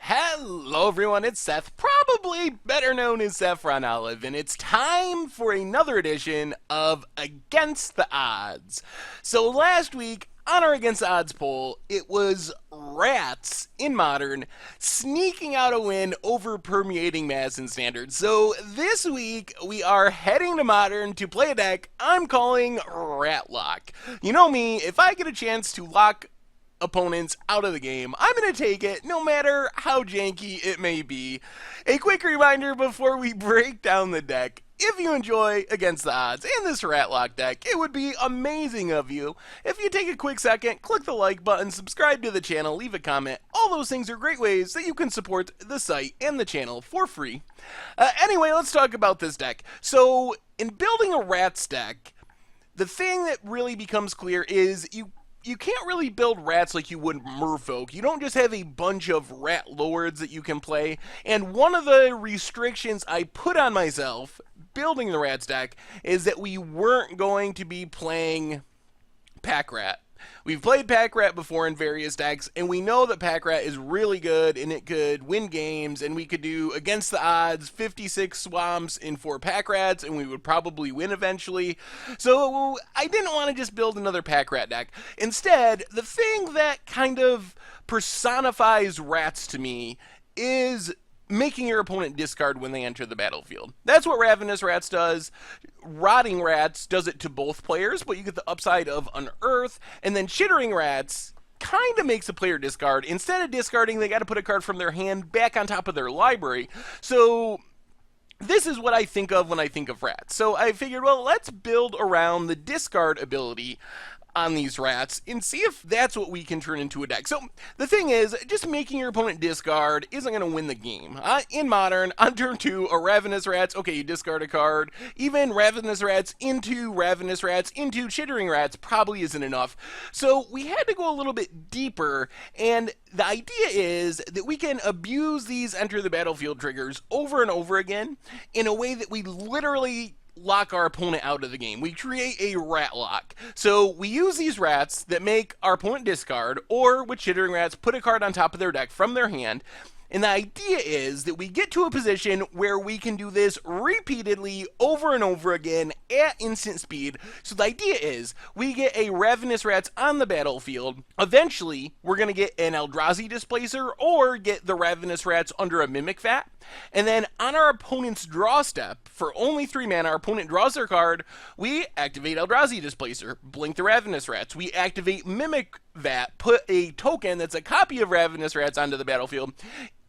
Hello everyone, it's Seth, probably better known as Saffron Olive, and it's time for another edition of Against the Odds. So last week, on our Against the Odds poll, it was Rats in Modern sneaking out a win over Permeating Mass in Standard. So this week, we are heading to Modern to play a deck I'm calling Rat Lock. You know me, if I get a chance to lock opponents out of the game, I'm going to take it no matter how janky it may be. A quick reminder before we break down the deck: if you enjoy Against the Odds and this Ratlock deck, it would be amazing of you if you take a quick second, click the like button, subscribe to the channel, leave a comment. All those things are great ways that you can support the site and the channel for free. Anyway, let's talk about this deck. So, in building a Rats deck, the thing that really becomes clear is you can't really build rats like you would merfolk. You don't just have a bunch of rat lords that you can play. And one of the restrictions I put on myself building the rats deck is that we weren't going to be playing pack rat. We've played pack rat before in various decks, and we know that pack rat is really good and it could win games, and we could do Against the Odds 56 swamps in 4 pack rats, and we would probably win eventually. So I didn't want to just build another pack rat deck. Instead, the thing that kind of personifies rats to me is making your opponent discard when they enter the battlefield. That's what Ravenous Rats does. Rotting Rats does it to both players, but you get the upside of Unearth. And then Chittering Rats kind of makes a player discard. Instead of discarding, they got to put a card from their hand back on top of their library. So this is what I think of when I think of rats. So I figured, well, let's build around the discard ability on these rats and see if that's what we can turn into a deck. So the thing is, just making your opponent discard isn't going to win the game. In Modern, on turn 2, a Ravenous Rats, okay, you discard a card. Even Ravenous Rats into Chittering Rats probably isn't enough. So we had to go a little bit deeper, and the idea is that we can abuse these enter the battlefield triggers over and over again in a way that we literally lock our opponent out of the game. We create a rat lock. So we use these rats that make our opponent discard, or with Chittering Rats, put a card on top of their deck from their hand. And the idea is that we get to a position where we can do this repeatedly over and over again at instant speed. So the idea is we get a Ravenous Rats on the battlefield. Eventually, we're going to get an Eldrazi Displacer or get the Ravenous Rats under a Mimic Vat. And then on our opponent's draw step, for only 3 mana, our opponent draws their card, we activate Eldrazi Displacer, blink the Ravenous Rats. We activate Mimic Vat, put a token that's a copy of Ravenous Rats onto the battlefield.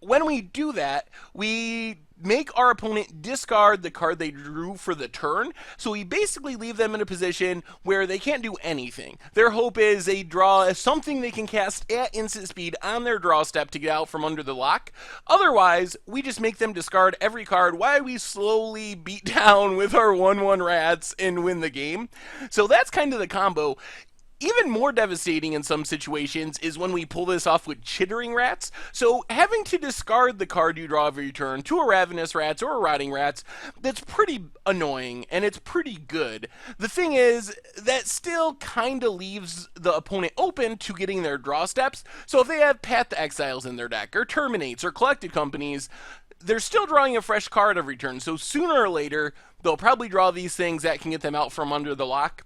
When we do that, we make our opponent discard the card they drew for the turn, so we basically leave them in a position where they can't do anything. Their hope is they draw something they can cast at instant speed on their draw step to get out from under the lock. Otherwise, we just make them discard every card while we slowly beat down with our 1/1 rats and win the game. So that's kind of the combo. Even more devastating in some situations is when we pull this off with Chittering Rats. So having to discard the card you draw every turn to a Ravenous Rats or a Rotting Rats, that's pretty annoying and it's pretty good. The thing is, that still kind of leaves the opponent open to getting their draw steps. So if they have Path to Exiles in their deck, or Terminates, or Collected Companies, they're still drawing a fresh card every turn. So sooner or later, they'll probably draw these things that can get them out from under the lock.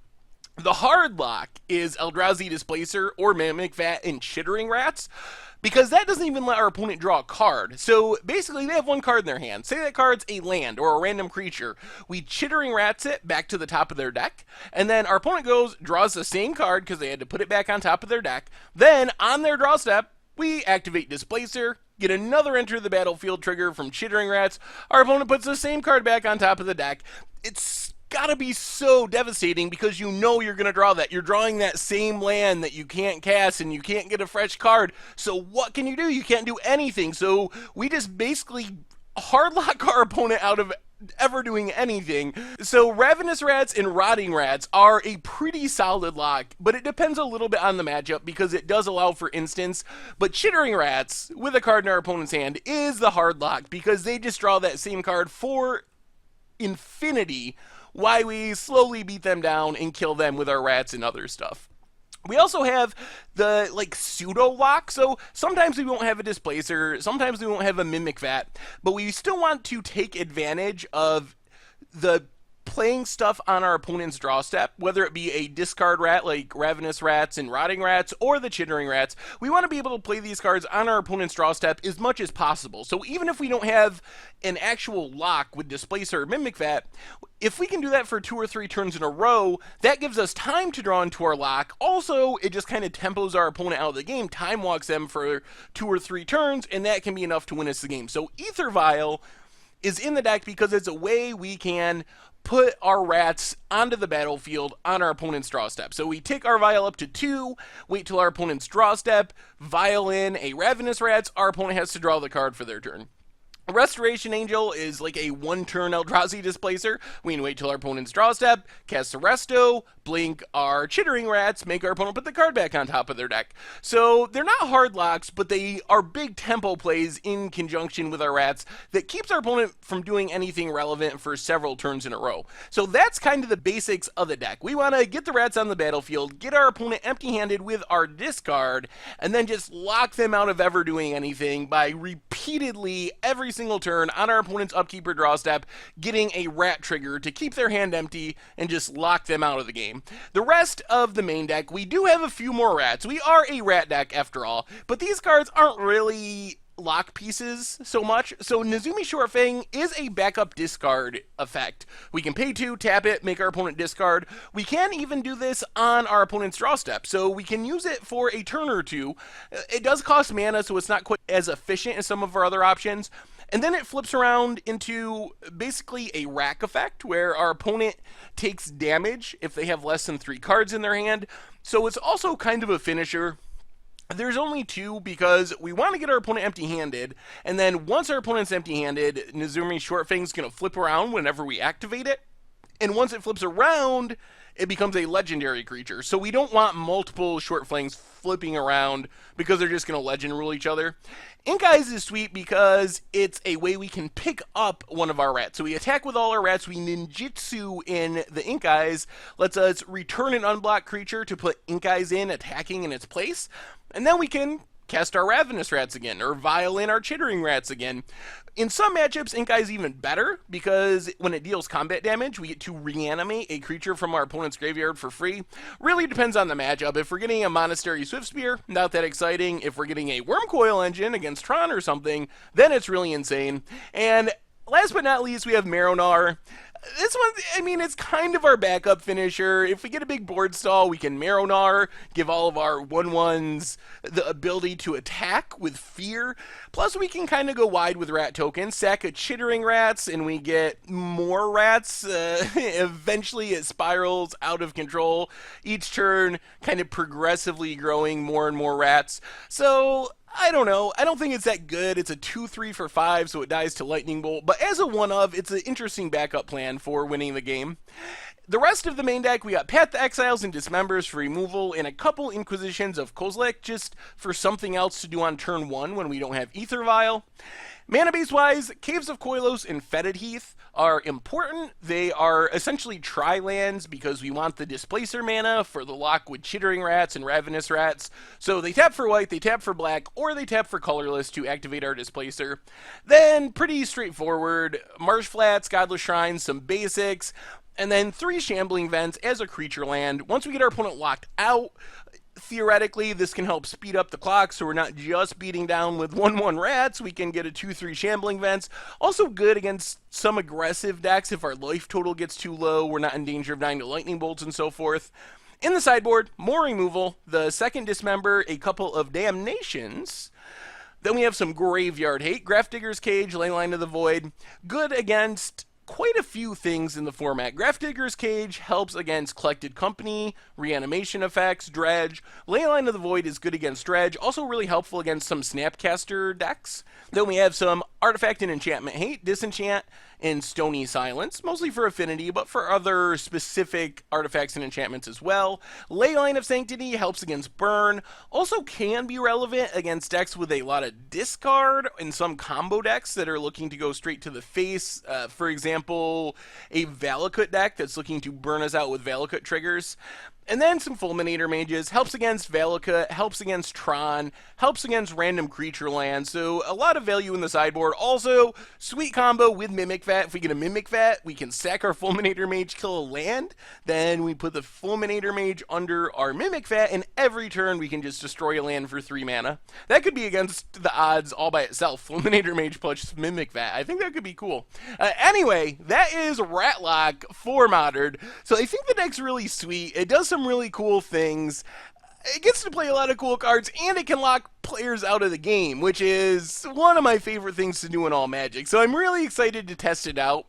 The hard lock is Eldrazi Displacer or Mimic Vat and Chittering Rats, because that doesn't even let our opponent draw a card. So basically, they have one card in their hand. Say that card's a land or a random creature. We Chittering Rats it back to the top of their deck, and then our opponent draws the same card because they had to put it back on top of their deck. Then, on their draw step, we activate Displacer, get another enter the battlefield trigger from Chittering Rats. Our opponent puts the same card back on top of the deck. It's gotta be so devastating because you know you're gonna draw that. You're drawing that same land that you can't cast and you can't get a fresh card. So what can you do? You can't do anything. So we just basically hardlock our opponent out of ever doing anything. So Ravenous Rats and Rotting Rats are a pretty solid lock, but it depends a little bit on the matchup because it does allow for instance. But Chittering Rats with a card in our opponent's hand is the hard lock because they just draw that same card for infinity, why we slowly beat them down and kill them with our rats and other stuff. We also have the pseudo lock, so sometimes we won't have a displacer, sometimes we won't have a mimic vat, but we still want to take advantage of the playing stuff on our opponent's draw step, whether it be a discard rat like Ravenous Rats and Rotting Rats or the Chittering Rats. We want to be able to play these cards on our opponent's draw step as much as possible. So even if we don't have an actual lock with Displacer or Mimic Vat, if we can do that for 2 or 3 turns in a row, that gives us time to draw into our lock. Also, it just kind of tempos our opponent out of the game, time walks them for 2 or 3 turns, and that can be enough to win us the game. So Ether Vial is in the deck because it's a way we can put our rats onto the battlefield on our opponent's draw step. So we take our Vial up to 2, wait till our opponent's draw step, Vial in a Ravenous Rats, our opponent has to draw the card for their turn. Restoration Angel is like a 1-turn Eldrazi displacer. We can wait till our opponent's draw step, cast a Resto, blink our Chittering Rats, make our opponent put the card back on top of their deck. So they're not hard locks, but they are big tempo plays in conjunction with our rats that keeps our opponent from doing anything relevant for several turns in a row. So that's kind of the basics of the deck. We want to get the rats on the battlefield, get our opponent empty-handed with our discard, and then just lock them out of ever doing anything by repeatedly every single turn on our opponent's upkeep or draw step, getting a rat trigger to keep their hand empty and just lock them out of the game. The rest of the main deck, we do have a few more rats. We are a rat deck after all, but these cards aren't really lock pieces so much. So Nezumi Shortfang is a backup discard effect. We can pay 2, tap it, make our opponent discard. We can even do this on our opponent's draw step, so we can use it for a turn or 2. It does cost mana, so it's not quite as efficient as some of our other options. And then it flips around into basically a rack effect where our opponent takes damage if they have less than 3 cards in their hand. So it's also kind of a finisher. There's only 2 because we want to get our opponent empty-handed, and then once our opponent's empty-handed, Nezumi Shortfang's going to flip around whenever we activate it. And once it flips around, it becomes a legendary creature. So we don't want multiple Shortfangs flipping around because they're just going to legend rule each other. Ink Eyes is sweet because it's a way we can pick up one of our rats. So we attack with all our rats, we ninjutsu in the Ink Eyes, lets us return an unblocked creature to put Ink Eyes in, attacking in its place, and then we can cast our Ravenous Rats again, or Vial in our Chittering Rats again. In some matchups, Ink Eye is even better, because when it deals combat damage, we get to reanimate a creature from our opponent's graveyard for free. Really depends on the matchup. If we're getting a Monastery Swiftspear, not that exciting. If we're getting a Wormcoil Engine against Tron or something, then it's really insane. And last but not least, we have Marrow-Gnawer. This one, I mean, it's kind of our backup finisher. If we get a big board stall, we can Marrow-Gnawer, give all of our 1/1s the ability to attack with fear. Plus, we can kind of go wide with rat tokens, sack a Chittering Rats, and we get more rats. Eventually, it spirals out of control. Each turn, kind of progressively growing more and more rats. So I don't know. I don't think it's that good. It's a 2/3 for 5, so it dies to Lightning Bolt. But as a 1-of, it's an interesting backup plan for winning the game. The rest of the main deck, we got Path to Exiles and Dismembers for removal, and a couple Inquisitions of Kozilek just for something else to do on turn 1 when we don't have Ether Vial. Mana base-wise, Caves of Koilos and Fetid Heath are important. They are essentially tri-lands because we want the Displacer mana for the lock with Chittering Rats and Ravenous Rats. So they tap for white, they tap for black, or they tap for colorless to activate our Displacer. Then, pretty straightforward, Marsh Flats, Godless Shrines, some basics, and then 3 Shambling Vents as a creature land. Once we get our opponent locked out, theoretically, this can help speed up the clock, so we're not just beating down with 1/1 rats. We can get a 2/3 Shambling Vents. Also good against some aggressive decks. If our life total gets too low, we're not in danger of dying to Lightning Bolts and so forth. In the sideboard, more removal, the second Dismember, a couple of Damnations. Then we have some Graveyard Hate, Grafdigger's Cage, Leyline of the Void. Good against quite a few things in the format. Grafdigger's Cage helps against Collected Company, Reanimation Effects, Dredge. Leyline of the Void is good against Dredge, also really helpful against some Snapcaster decks. Then we have some Artifact and Enchantment Hate, Disenchant, and Stony Silence, mostly for affinity, but for other specific artifacts and enchantments as well. Leyline of Sanctity helps against burn, also can be relevant against decks with a lot of discard, and some combo decks that are looking to go straight to the face. For example, a Valakut deck that's looking to burn us out with Valakut triggers. And then some Fulminator Mages, helps against Valakut, helps against Tron, helps against random creature land, so a lot of value in the sideboard. Also, sweet combo with Mimic Vat. If we get a Mimic Vat, we can sack our Fulminator Mage, kill a land, then we put the Fulminator Mage under our Mimic Vat, and every turn we can just destroy a land for 3 mana. That could be against the odds all by itself, Fulminator Mage plus Mimic Vat. I think that could be cool. Anyway, that is Ratlock for Modern, so I think the deck's really sweet. It does some really cool things. It gets to play a lot of cool cards, and it can lock players out of the game, which is one of my favorite things to do in all Magic. So I'm really excited to test it out.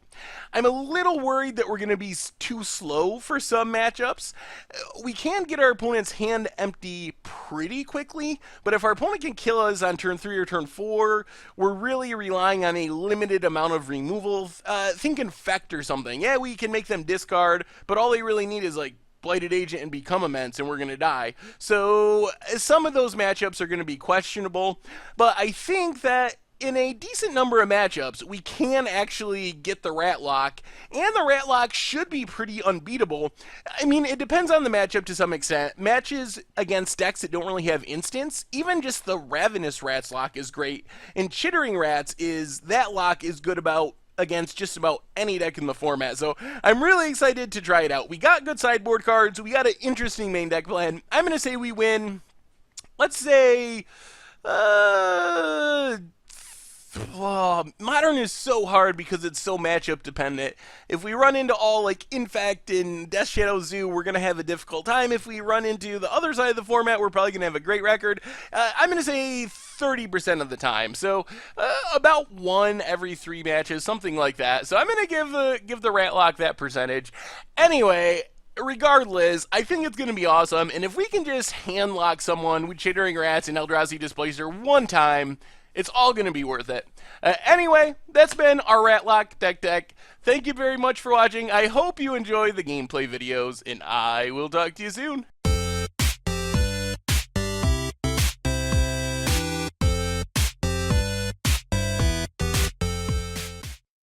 I'm a little worried that we're going to be too slow for some matchups. We can get our opponent's hand empty pretty quickly, but if our opponent can kill us on turn 3 or turn 4, we're really relying on a limited amount of removal. Think Infect or something. Yeah, we can make them discard, but all they really need is like Blighted Agent and become immense, and we're going to die. So some of those matchups are going to be questionable, but I think that in a decent number of matchups, we can actually get the Ratlock, and the Ratlock should be pretty unbeatable. I mean, it depends on the matchup to some extent. Matches against decks that don't really have instants, even just the Ravenous Rats lock is great, and Chittering Rats that lock is good against just about any deck in the format. So I'm really excited to try it out. We got good sideboard cards. We got an interesting main deck plan. I'm going to say we win, let's say, Modern is so hard because it's so matchup dependent. If we run into all like Infect and Death Shadow Zoo, we're going to have a difficult time. If we run into the other side of the format, we're probably going to have a great record. I'm going to say 30% of the time. So about 1 every 3 matches, something like that. So I'm going to give the Ratlock that percentage. Anyway, regardless, I think it's going to be awesome. And if we can just handlock someone with Chittering Rats and Eldrazi Displacer one time, it's all going to be worth it. Anyway, that's been our Ratlock deck. Thank you very much for watching. I hope you enjoy the gameplay videos, and I will talk to you soon.